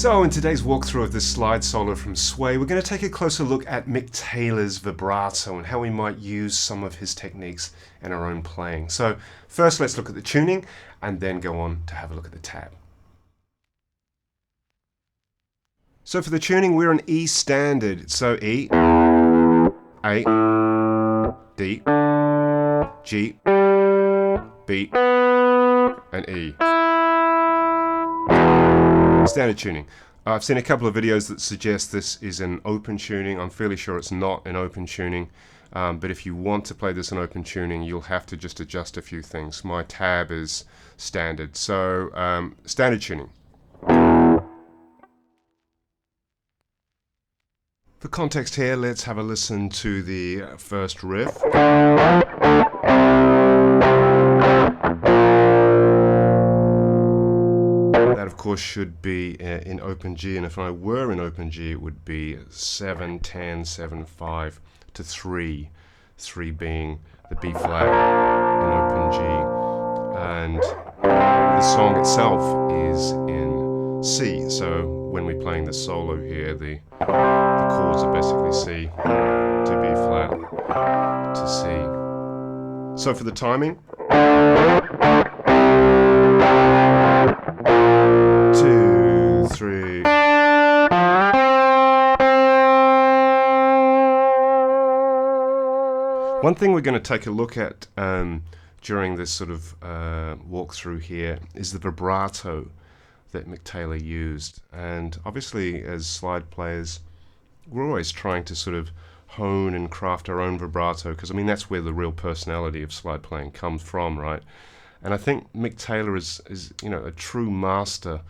So in today's walkthrough of this slide solo from Sway, we're going to take a closer look at Mick Taylor's vibrato and how we might use some of his techniques in our own playing. So first let's look at the tuning and then go on to have a look at the tab. So for the tuning, we're an E standard. So E, A, D, G, B, and E. Standard tuning. I've seen a couple of videos that suggest this is an open tuning. I'm fairly sure it's not an open tuning, but if you want to play this in open tuning, you'll have to just adjust a few things. My tab is standard, so standard tuning. For context here, let's have a listen to the first riff. That of course should be in open G, and if I were in open G it would be 7, 10, 7, 5 to 3, 3 being the B flat in open G, and the song itself is in C, so when we're playing the solo here, the chords are basically C to B flat to C. So for the timing, 2, 3. One thing we're going to take a look at during this sort of walkthrough here is the vibrato that Mick Taylor used. And obviously as slide players, we're always trying to sort of hone and craft our own vibrato, because I mean that's where the real personality of slide playing comes from, right? And I think Mick Taylor is you know, a true master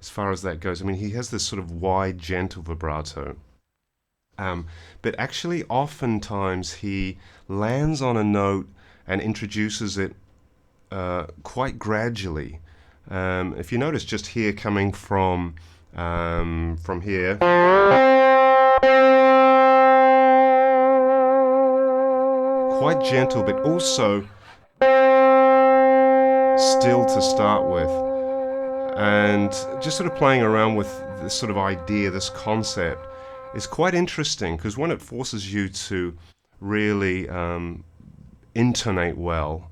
as far as that goes. I mean, he has this sort of wide, gentle vibrato, but actually oftentimes he lands on a note and introduces it quite gradually. If you notice just here coming from here, quite gentle, but also still to start with, and just sort of playing around with this sort of idea, this concept is quite interesting, because when it forces you to really intonate well,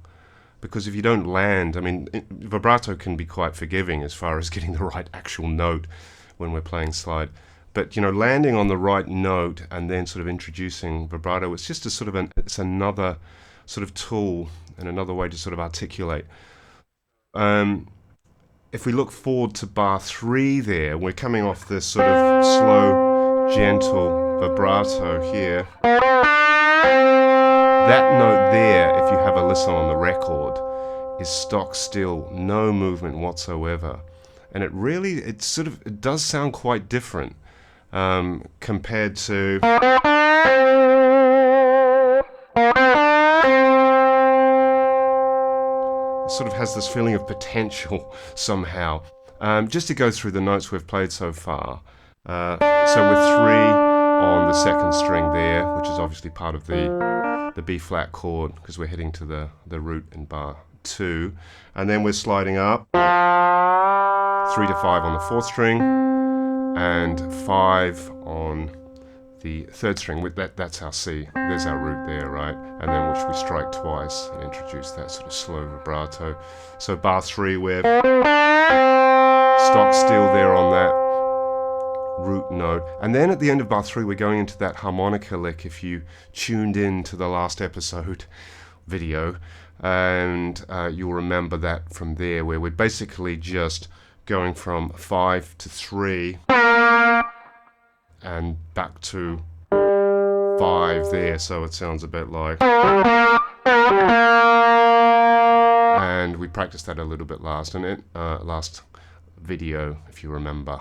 because if you don't land, I mean, vibrato can be quite forgiving as far as getting the right actual note when we're playing slide. But you know, landing on the right note and then sort of introducing vibrato, it's just a sort of it's another sort of tool and another way to sort of articulate. If we look forward to bar 3 there, we're coming off this sort of slow, gentle vibrato here. That note there, if you have a listen on the record, is stock still, no movement whatsoever. And it really, it does sound quite different compared to sort of has this feeling of potential somehow. Just to go through the notes we've played so far. So with 3 on the second string there, which is obviously part of the B flat chord, because we're heading to the root in bar 2. And then we're sliding up 3 to 5 on the 4th string and 5 on the 3rd string. That's our C. There's our root there, right? And then which we strike twice and introduce that sort of slow vibrato. So bar 3, we're stock still there on that root note. And then at the end of bar 3, we're going into that harmonica lick, if you tuned in to the last episode video. And you'll remember that from there, where we're basically just going from 5 to 3 and back to 5 there, so it sounds a bit like, and we practiced that a little bit last video, if you remember.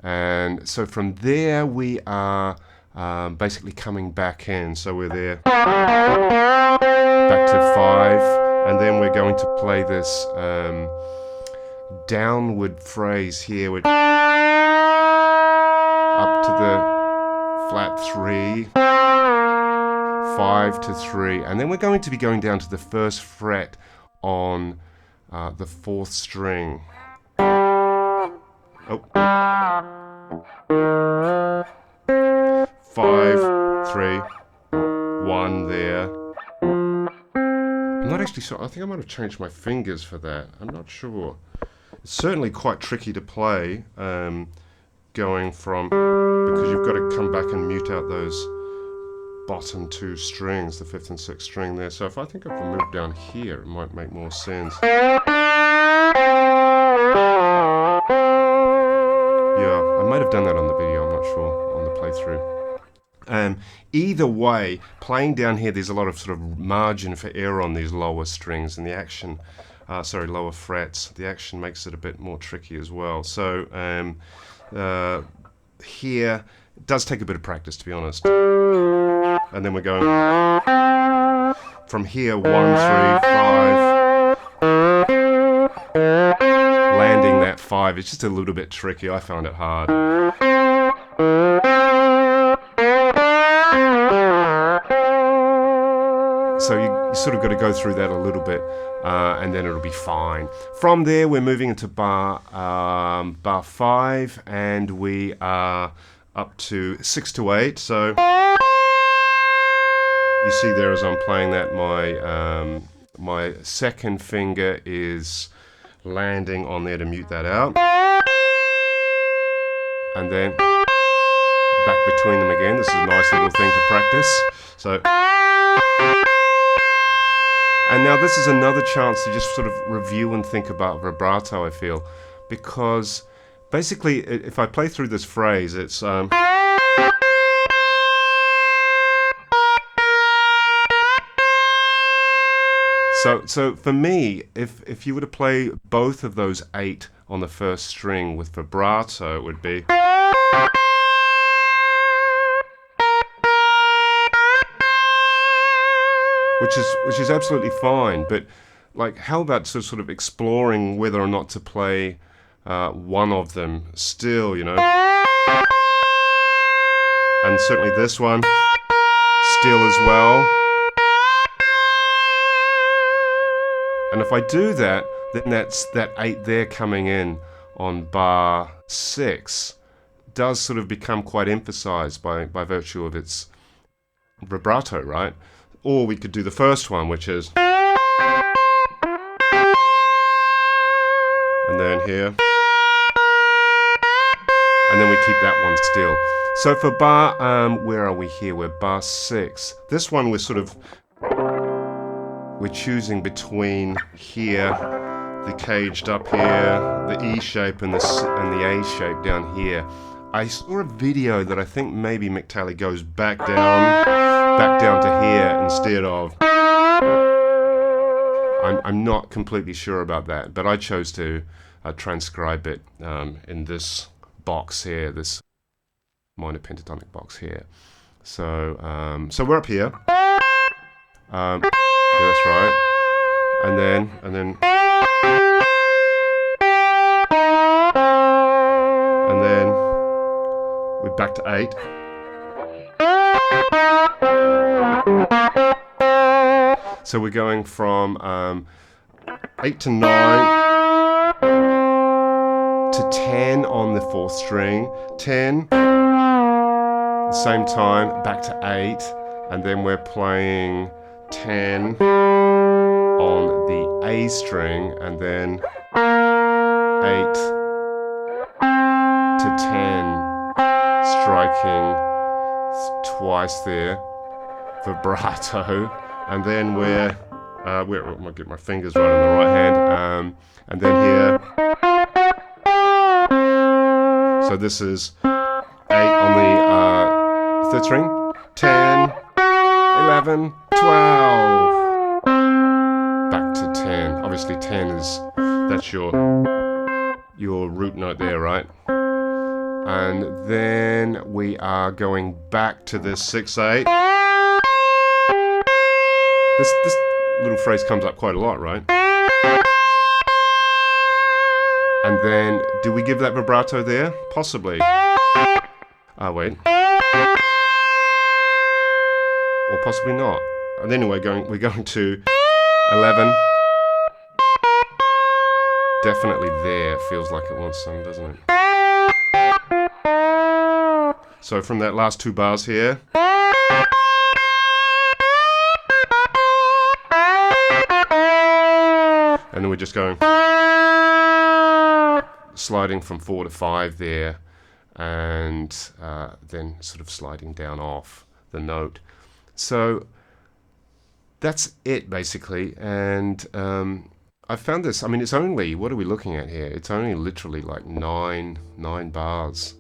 And so from there we are basically coming back in, so we're there back to 5, and then we're going to play this downward phrase here with up to the flat 3, 5 to 3, and then we're going to be going down to the 1st fret on the 4th string. Oh. 5, 3, 1 there. I'm not actually sure. I think I might have changed my fingers for that. I'm not sure. It's certainly quite tricky to play, going from, because you've got to come back and mute out those bottom two strings, the 5th and 6th string there. So if I think if I move down here, it might make more sense. Yeah, I might have done that on the video, I'm not sure, on the playthrough. Either way, playing down here, there's a lot of sort of margin for error on these lower strings, and the action, lower frets. The action makes it a bit more tricky as well. So here, it does take a bit of practice, to be honest. And then we're going from here, 1, 3, 5. Landing that 5 is just a little bit tricky. I found it hard. So you sort of got to go through that a little bit, and then it'll be fine. From there, we're moving into bar 5, and we are up to 6 to 8. So you see there as I'm playing that, my second finger is landing on there to mute that out, and then back between them again. This is a nice little thing to practice. So. And now this is another chance to just sort of review and think about vibrato, I feel, because basically if I play through this phrase, it's so for me, if you were to play both of those 8 on the first string with vibrato, it would be. Which is absolutely fine, but like, how about sort of exploring whether or not to play one of them still, you know? And certainly this one still as well. And if I do that, then that's that 8 there coming in on bar 6 does sort of become quite emphasized by virtue of its vibrato, right? Or we could do the first one, which is, and then here, and then we keep that one still. So for bar, where are we here? We're bar 6. This one we're choosing between here, the caged up here, the E shape, and the A shape down here. I saw a video that I think maybe Mick Taylor goes back down to here instead of. I'm not completely sure about that, but I chose to transcribe it in this box here, this minor pentatonic box here. So we're up here. Yeah, that's right. And then we're back to 8. So we're going from 8 to 9 to 10 on the 4th string, 10, the same time, back to 8, and then we're playing 10 on the A string, and then 8 to 10, striking twice there, vibrato, and then we're I'm gonna get my fingers right on the right hand, and then here. So this is 8 on the 3rd string, 10, 11, 12, back to 10. Obviously 10 that's your root note there, right? And then we are going back to this 6/8. This little phrase comes up quite a lot, right? And then, do we give that vibrato there? Possibly. Wait. Or possibly not. And anyway, we're going to 11. Definitely there. Feels like it wants some, doesn't it? So from that last 2 bars here, and then we're just going, sliding from 4 to 5 there, and then sort of sliding down off the note. So that's it basically, and I found this, I mean, it's only, what are we looking at here? It's only literally like nine bars,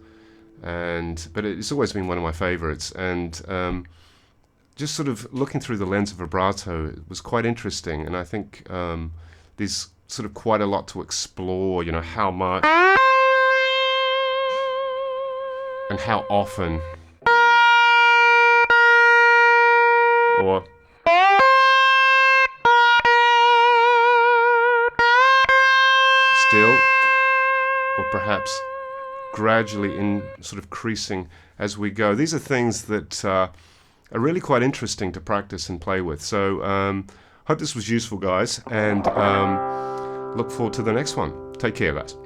but it's always been one of my favorites, and just sort of looking through the lens of vibrato, it was quite interesting, and I think there's sort of quite a lot to explore, you know, how much and how often, or still, or perhaps gradually in sort of creasing as we go. These are things that are really quite interesting to practice and play with. So hope this was useful, guys, and look forward to the next one. Take care, guys.